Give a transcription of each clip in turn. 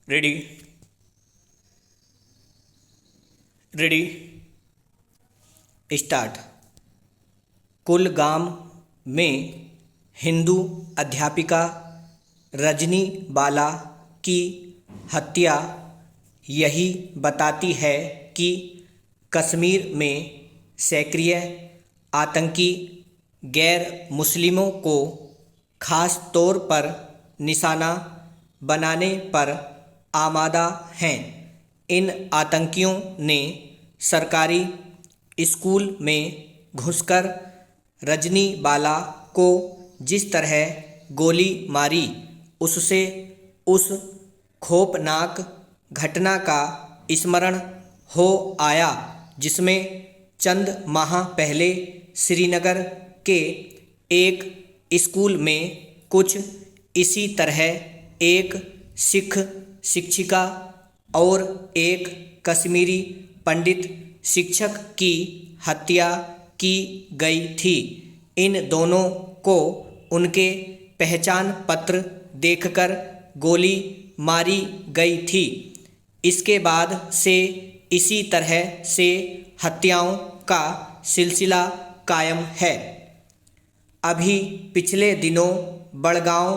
Ready ready start. Kulgam में हिंदू अध्यापिका रजनी बाला की हत्या यही बताती है कि कश्मीर में सक्रिय आतंकी गैर मुस्लिमों को खास तौर पर निशाना बनाने पर आमादा हैं। इन आतंकियों ने सरकारी स्कूल में घुसकर रजनी बाला को जिस तरह गोली मारी, उससे उस खौफनाक घटना का स्मरण हो आया जिसमें चंद माह पहले श्रीनगर के एक स्कूल में कुछ इसी तरह एक सिख शिक्षिका और एक कश्मीरी पंडित शिक्षक की हत्या की गई थी। इन दोनों को उनके पहचान पत्र देखकर गोली मारी गई थी। इसके बाद से इसी तरह से हत्याओं का सिलसिला कायम है। अभी पिछले दिनों बड़गांव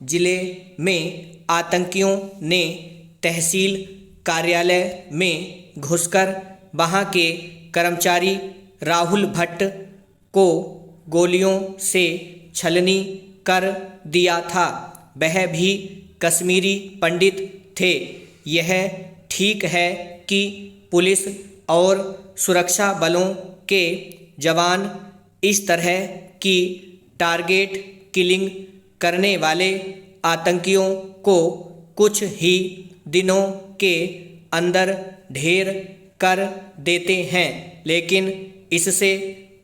जिले में आतंकियों ने तहसील कार्यालय में घुसकर वहां के कर्मचारी राहुल भट्ट को गोलियों से छलनी कर दिया था। वह भी कश्मीरी पंडित थे। यह ठीक है कि पुलिस और सुरक्षा बलों के जवान इस तरह की टारगेट किलिंग करने वाले आतंकियों को कुछ ही दिनों के अंदर ढेर कर देते हैं, लेकिन इससे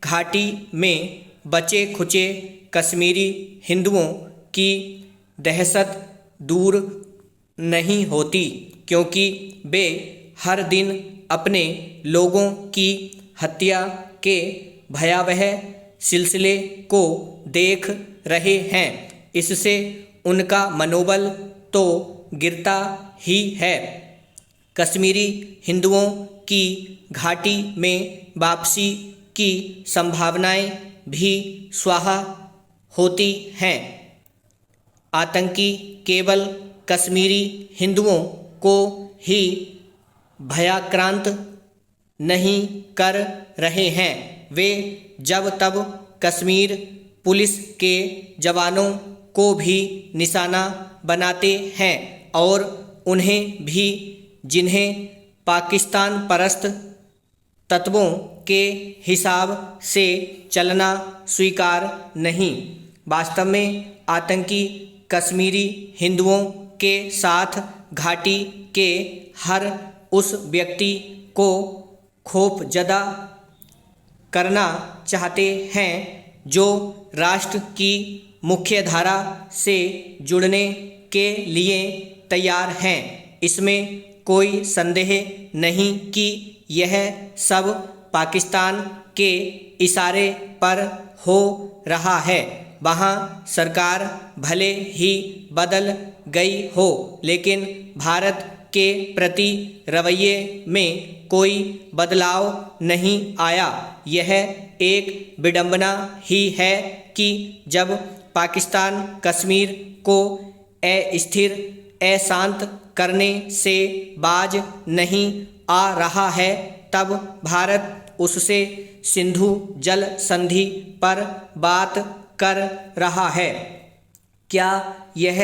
घाटी में बचे खुचे कश्मीरी हिंदुओं की दहशत दूर नहीं होती, क्योंकि वे हर दिन अपने लोगों की हत्या के भयावह सिलसिले को देख रहे हैं। इससे उनका मनोबल तो गिरता ही है। कश्मीरी हिंदुओं की घाटी में वापसी की संभावनाएं भी स्वाहा होती हैं। आतंकी केवल कश्मीरी हिंदुओं को ही भयाक्रांत नहीं कर रहे हैं, वे जब तब कश्मीर पुलिस के जवानों को भी निशाना बनाते हैं और उन्हें भी, जिन्हें पाकिस्तान परस्त तत्वों के हिसाब से चलना स्वीकार नहीं। वास्तव में आतंकी कश्मीरी हिंदुओं के साथ घाटी के हर उस व्यक्ति को खौफजदा करना चाहते हैं जो राष्ट्र की मुख्यधारा से जुड़ने के लिए तैयार हैं। इसमें कोई संदेह नहीं कि यह सब पाकिस्तान के इशारे पर हो रहा है। वहाँ सरकार भले ही बदल गई हो, लेकिन भारत के प्रति रवैये में कोई बदलाव नहीं आया। यह एक विडंबना ही है कि जब पाकिस्तान कश्मीर को अस्थिर अशांत करने से बाज नहीं आ रहा है, तब भारत उससे सिंधु जल संधि पर बात कर रहा है। क्या यह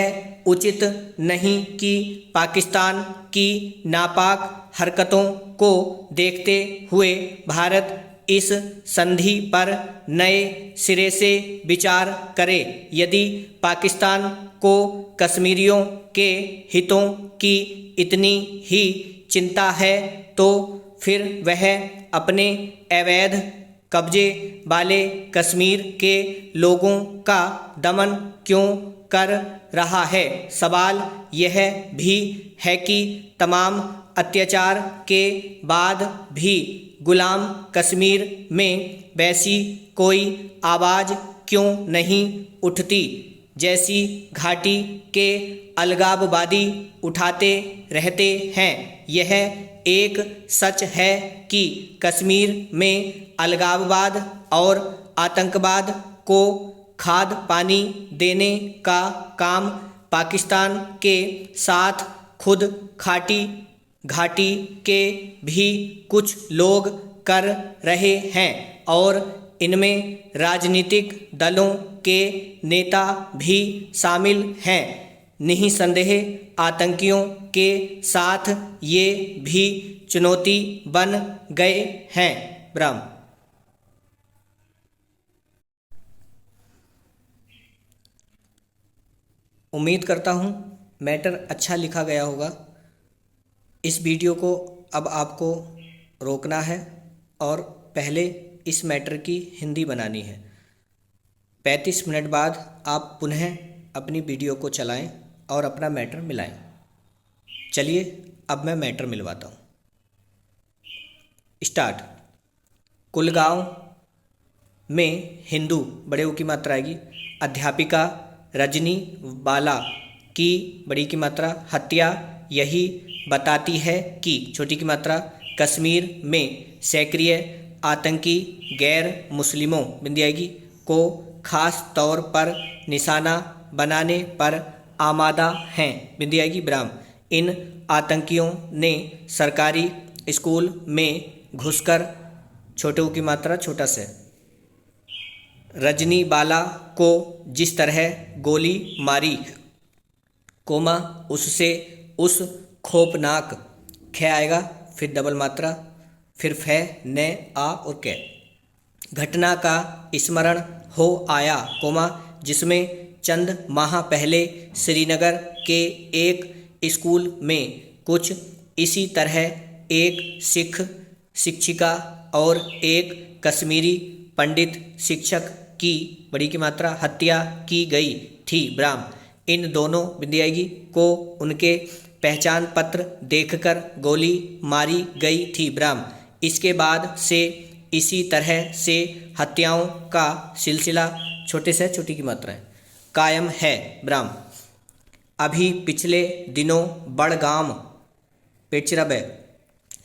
उचित नहीं कि पाकिस्तान की नापाक हरकतों को देखते हुए भारत इस संधि पर नए सिरे से विचार करे? यदि पाकिस्तान को कश्मीरियों के हितों की इतनी ही चिंता है, तो फिर वह अपने अवैध कब्जे वाले कश्मीर के लोगों का दमन क्यों कर रहा है? सवाल यह भी है कि तमाम अत्याचार के बाद भी गुलाम कश्मीर में वैसी कोई आवाज़ क्यों नहीं उठती? जैसी घाटी के अलगाववादी उठाते रहते हैं। यह एक सच है कि कश्मीर में अलगाववाद और आतंकवाद को खाद पानी देने का काम पाकिस्तान के साथ खुद घाटी के भी कुछ लोग कर रहे हैं और इनमें राजनीतिक दलों के नेता भी शामिल हैं। निसंदेह आतंकियों के साथ ये भी चुनौती बन गए हैं। ब्रह्म उम्मीद करता हूँ मैटर अच्छा लिखा गया होगा। इस वीडियो को अब आपको रोकना है और पहले इस मैटर की हिंदी बनानी है। 35 मिनट बाद आप पुनः अपनी वीडियो को चलाएं और अपना मैटर मिलाएं। चलिए अब मैं मैटर मिलवाता हूँ। स्टार्ट। कुलगांव में हिंदू, बड़े ऊ की मात्रा आएगी, अध्यापिका रजनी बाला की, बड़ी की मात्रा, हत्या यही बताती है कि, छोटी की मात्रा, कश्मीर में सक्रिय आतंकी गैर मुस्लिमों, बिंदी आएगी, को खास तौर पर निशाना बनाने पर आमादा हैं, बिंदी आएगी, विराम। इन आतंकियों ने सरकारी स्कूल में घुसकर, छोटे ऊ की मात्रा, छोटा से, रजनी बाला को जिस तरह गोली मारी, कोमा उससे उस खौफनाक, ख आएगा, फिर डबल मात्रा, फिर फै, न, आ और कै, घटना का स्मरण हो आया, कोमा जिसमें चंद माह पहले श्रीनगर के एक स्कूल में कुछ इसी तरह एक सिख शिक्षिका और एक कश्मीरी पंडित शिक्षक की, बड़ी की मात्रा, हत्या की गई थी, ब्राह्म। इन दोनों, बिंदी आएगी, को उनके पहचान पत्र देखकर गोली मारी गई थी, ब्राह्म। इसके बाद से इसी तरह से हत्याओं का सिलसिला, छोटे से, छोटी की मात्रा है, कायम है, ब्राह्म। अभी पिछले दिनों बड़गाम, पेचरब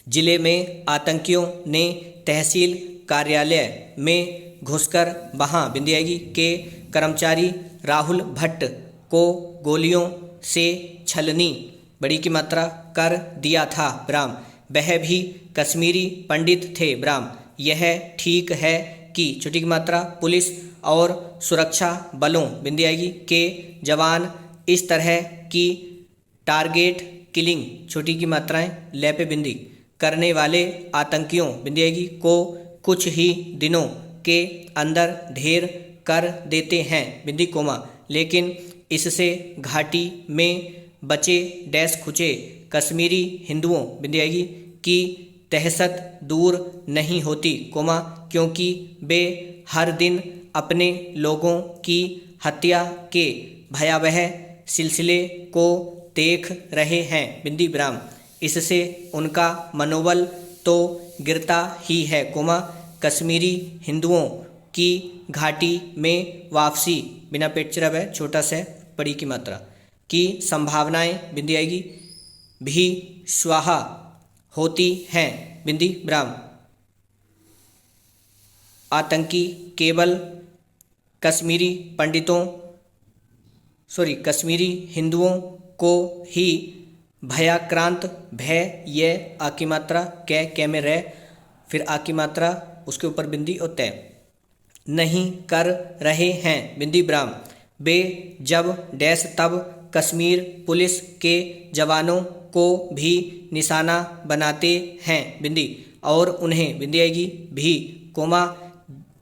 जिले में आतंकियों ने तहसील कार्यालय में घुसकर वहां, बिंदी आएगी, के कर्मचारी राहुल भट्ट को गोलियों से छलनी, बड़ी की मात्रा, कर दिया था, ब्राह्म। वह भी कश्मीरी पंडित थे, ब्राह्म। यह ठीक है कि, छोटी की मात्रा, पुलिस और सुरक्षा बलों, बिंदी आएगी, के जवान इस तरह की टारगेट किलिंग, छोटी की मात्राएं, ले पे बिंदी, करने वाले आतंकियों, बिंदी आएगी, को कुछ ही दिनों के अंदर ढेर कर देते हैं, बिंदी कोमा। लेकिन इससे घाटी में बचे डैश खुचे कश्मीरी हिंदुओं, बिंदी आएगी, की दहशत दूर नहीं होती, कोमा, क्योंकि वे हर दिन अपने लोगों की हत्या के भयावह सिलसिले को देख रहे हैं, बिंदी विराम। इससे उनका मनोबल तो गिरता ही है, कोमा, कश्मीरी हिंदुओं की घाटी में वापसी, बिना पेटचरब है, छोटा से, बड़ी की मात्रा, की संभावनाएं, बिंदी आएगी, भी स्वाहा होती हैं, बिंदी विराम। आतंकी केवल कश्मीरी हिंदुओं को ही भयाक्रांत, भय, ये आ की मात्रा, कै में रह, फिर आ की मात्रा, उसके ऊपर बिंदी और तय, नहीं कर रहे हैं, बिंदी ब्राह्म। वे जब डैश तब कश्मीर पुलिस के जवानों को भी निशाना बनाते हैं, बिंदी, और उन्हें, बिंदी आएगी, भी, कोमा,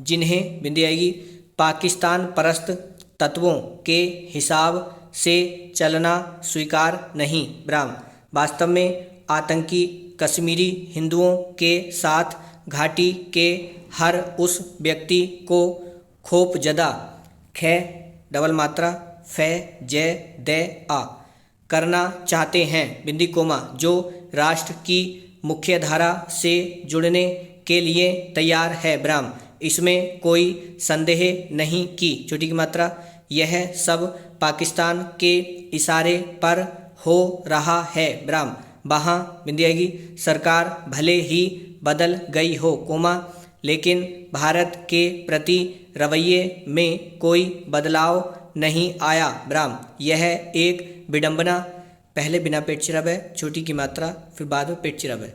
जिन्हें, बिंदी आएगी, पाकिस्तान परस्त तत्वों के हिसाब से चलना स्वीकार नहीं, ब्राह्म। वास्तव में आतंकी कश्मीरी हिंदुओं के साथ घाटी के हर उस व्यक्ति को खौफजदा, ख डबल मात्रा, फै, जय, दे, आ, करना चाहते हैं, बिंदी कोमा, जो राष्ट्र की मुख्य धारा से जुड़ने के लिए तैयार है, ब्राह्म। इसमें कोई संदेह नहीं कि, छोटी की मात्रा, यह सब पाकिस्तान के इशारे पर हो रहा है ब्राह्म। वहाँ बिंदी आएगी सरकार भले ही बदल गई हो कोमा, लेकिन भारत के प्रति रवैये में कोई बदलाव नहीं आया ब्राह्म। यह एक विडंबना, पहले बिना पेट चिरब है छोटी की मात्रा, फिर बाद में पेट चिरब है,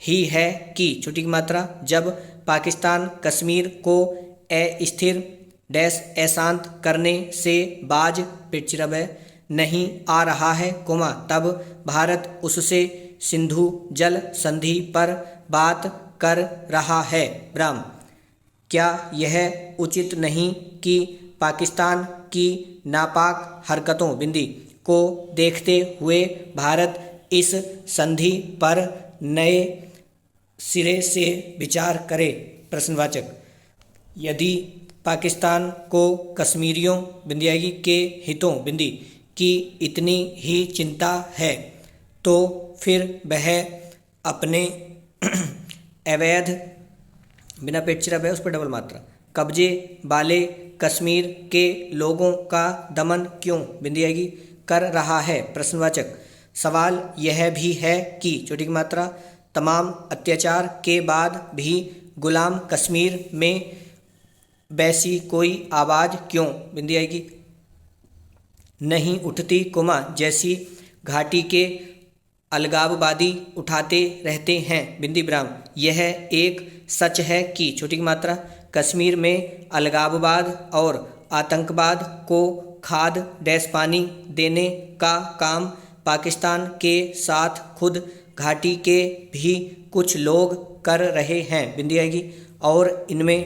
ही है कि छोटी की मात्रा जब पाकिस्तान कश्मीर को अस्थिर डैश अशांत करने से बाज पेट चिरब है नहीं आ रहा है कोमा, तब भारत उससे सिंधु जल संधि पर बात कर रहा है ब्राह्म। क्या यह उचित नहीं कि पाकिस्तान की नापाक हरकतों बिंदी को देखते हुए भारत इस संधि पर नए सिरे से विचार करे? प्रश्नवाचक। यदि पाकिस्तान को कश्मीरियों बिंदी आएगी के हितों बिंदी की इतनी ही चिंता है तो फिर वह अपने अवैध बिना पेट चिरब है उस पर डबल मात्रा कब्जे वाले कश्मीर के लोगों का दमन क्यों बिंदी आएगी कर रहा है? प्रश्नवाचक। सवाल यह भी है कि छोटी की मात्रा तमाम अत्याचार के बाद भी गुलाम कश्मीर में वैसी कोई आवाज़ क्यों बिंदी आएगी नहीं उठती कोमा, जैसी घाटी के अलगाववादी उठाते रहते हैं बिंदी ब्राह्म। यह एक सच है कि छोटी की मात्रा कश्मीर में अलगाववाद और आतंकवाद को खाद डैश पानी देने का काम पाकिस्तान के साथ खुद घाटी के भी कुछ लोग कर रहे हैं बिंदी आएगी, और इनमें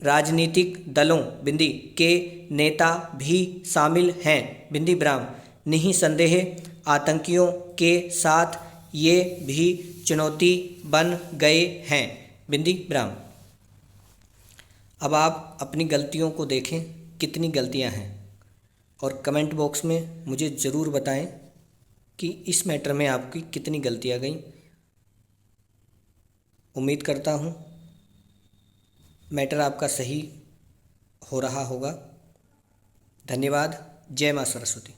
राजनीतिक दलों बिंदी के नेता भी शामिल हैं बिंदी ब्राह्म। निःसंदेह आतंकियों के साथ ये भी चुनौती बन गए हैं बिंदी ब्राह्म। अब आप अपनी गलतियों को देखें कितनी गलतियां हैं, और कमेंट बॉक्स में मुझे ज़रूर बताएं कि इस मैटर में आपकी कितनी गलतियां गई। उम्मीद करता हूं मैटर आपका सही हो रहा होगा। धन्यवाद। जय मां सरस्वती।